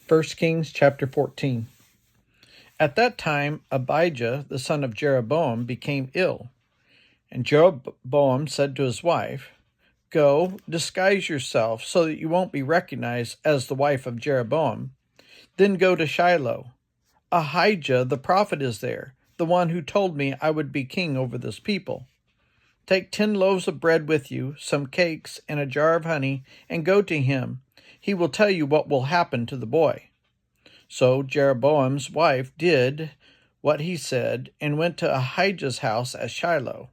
1 Kings chapter 14. At that time, Abijah, the son of Jeroboam, became ill. And Jeroboam said to his wife, "Go, disguise yourself so that you won't be recognized as the wife of Jeroboam. Then go to Shiloh. Ahijah the prophet is there, the one who told me I would be king over this people. Take 10 loaves of bread with you, some cakes, and a jar of honey, and go to him. He will tell you what will happen to the boy." So Jeroboam's wife did what he said and went to Ahijah's house at Shiloh.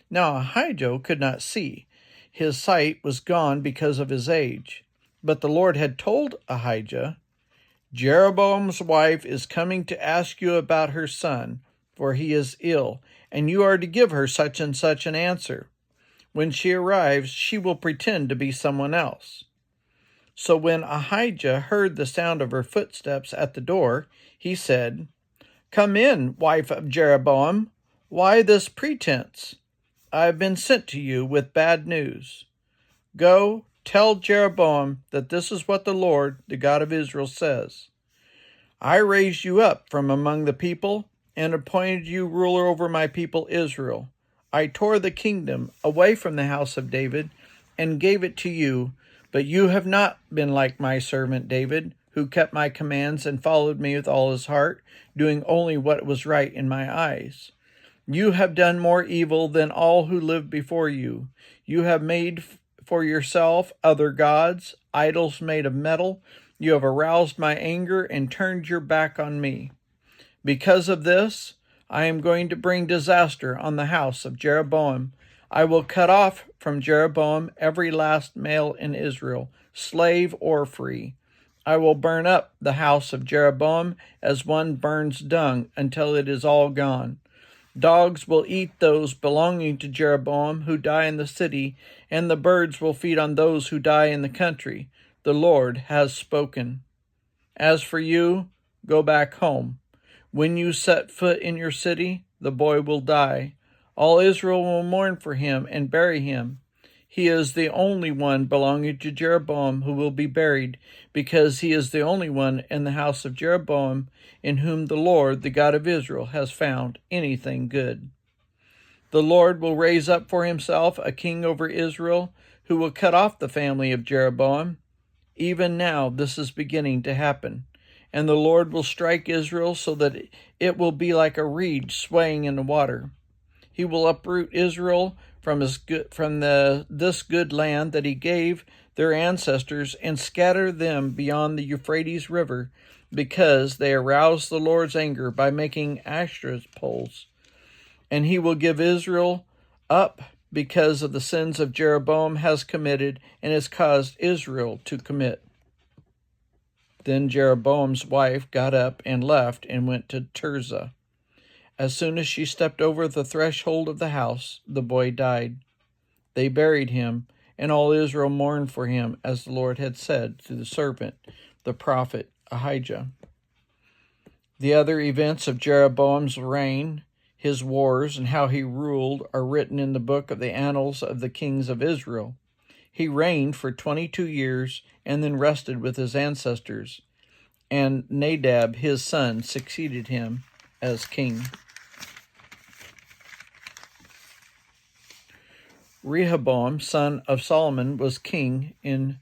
Now Ahijah could not see. His sight was gone because of his age. But the Lord had told Ahijah, "Jeroboam's wife is coming to ask you about her son, for he is ill, and you are to give her such and such an answer. When she arrives, she will pretend to be someone else." So when Ahijah heard the sound of her footsteps at the door, he said, "Come in, wife of Jeroboam. Why this pretense? I have been sent to you with bad news. Go, tell Jeroboam that this is what the Lord, the God of Israel, says. I raised you up from among the people and appointed you ruler over my people Israel. I tore the kingdom away from the house of David and gave it to you, but you have not been like my servant David, who kept my commands and followed me with all his heart, doing only what was right in my eyes. You have done more evil than all who lived before you. You have made for yourself other gods, idols made of metal. You have aroused my anger and turned your back on me. Because of this, I am going to bring disaster on the house of Jeroboam. I will cut off from Jeroboam every last male in Israel, slave or free. I will burn up the house of Jeroboam as one burns dung until it is all gone. Dogs will eat those belonging to Jeroboam who die in the city, and the birds will feed on those who die in the country. The Lord has spoken. As for you, go back home. When you set foot in your city, the boy will die. All Israel will mourn for him and bury him. He is the only one belonging to Jeroboam who will be buried, because he is the only one in the house of Jeroboam in whom the Lord, the God of Israel, has found anything good. The Lord will raise up for himself a king over Israel who will cut off the family of Jeroboam. Even now this is beginning to happen. And the Lord will strike Israel so that it will be like a reed swaying in the water. He will uproot Israel from this good land that he gave their ancestors and scatter them beyond the Euphrates River, because they aroused the Lord's anger by making Asherah poles. And he will give Israel up because of the sins of Jeroboam has committed and has caused Israel to commit. Then Jeroboam's wife got up and left and went to Tirzah. As soon as she stepped over the threshold of the house, the boy died. They buried him, and all Israel mourned for him, as the Lord had said to the servant, the prophet Ahijah. The other events of Jeroboam's reign, his wars, and how he ruled are written in the book of the annals of the kings of Israel. He reigned for 22 years and then rested with his ancestors, and Nadab his son succeeded him as king. Rehoboam, son of Solomon, was king in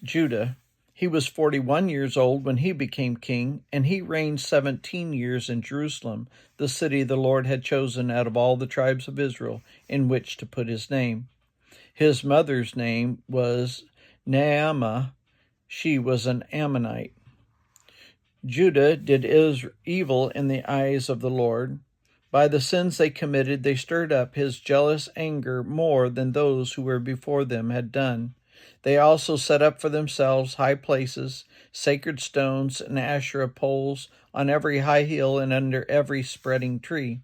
Judah. He was 41 years old when he became king, and he reigned 17 years in Jerusalem, the city the Lord had chosen out of all the tribes of Israel in which to put his name. His mother's name was Naamah. She was an Ammonite. Judah did evil in the eyes of the Lord. By the sins they committed, they stirred up his jealous anger more than those who were before them had done. They also set up for themselves high places, sacred stones, and Asherah poles on every high hill and under every spreading tree.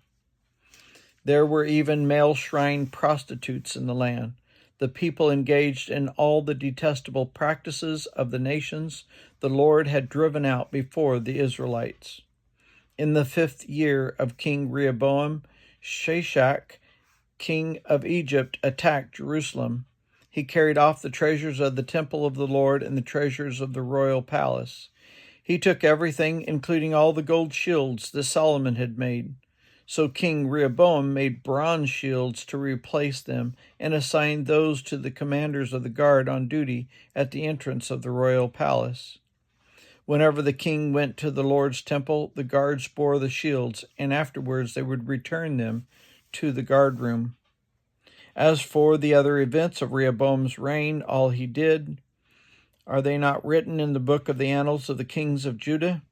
There were even male shrine prostitutes in the land. The people engaged in all the detestable practices of the nations the Lord had driven out before the Israelites. In the 5th year of King Rehoboam, Shishak, king of Egypt, attacked Jerusalem. He carried off the treasures of the temple of the Lord and the treasures of the royal palace. He took everything, including all the gold shields that Solomon had made. So King Rehoboam made bronze shields to replace them and assigned those to the commanders of the guard on duty at the entrance of the royal palace. Whenever the king went to the Lord's temple, the guards bore the shields, and afterwards they would return them to the guard room. As for the other events of Rehoboam's reign, all he did, are they not written in the book of the annals of the kings of Judah?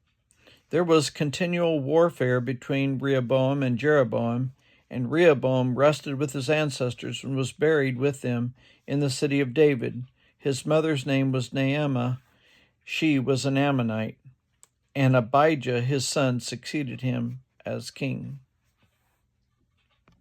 There was continual warfare between Rehoboam and Jeroboam, and Rehoboam rested with his ancestors and was buried with them in the city of David. His mother's name was Naamah. She was an Ammonite, and Abijah his son succeeded him as king.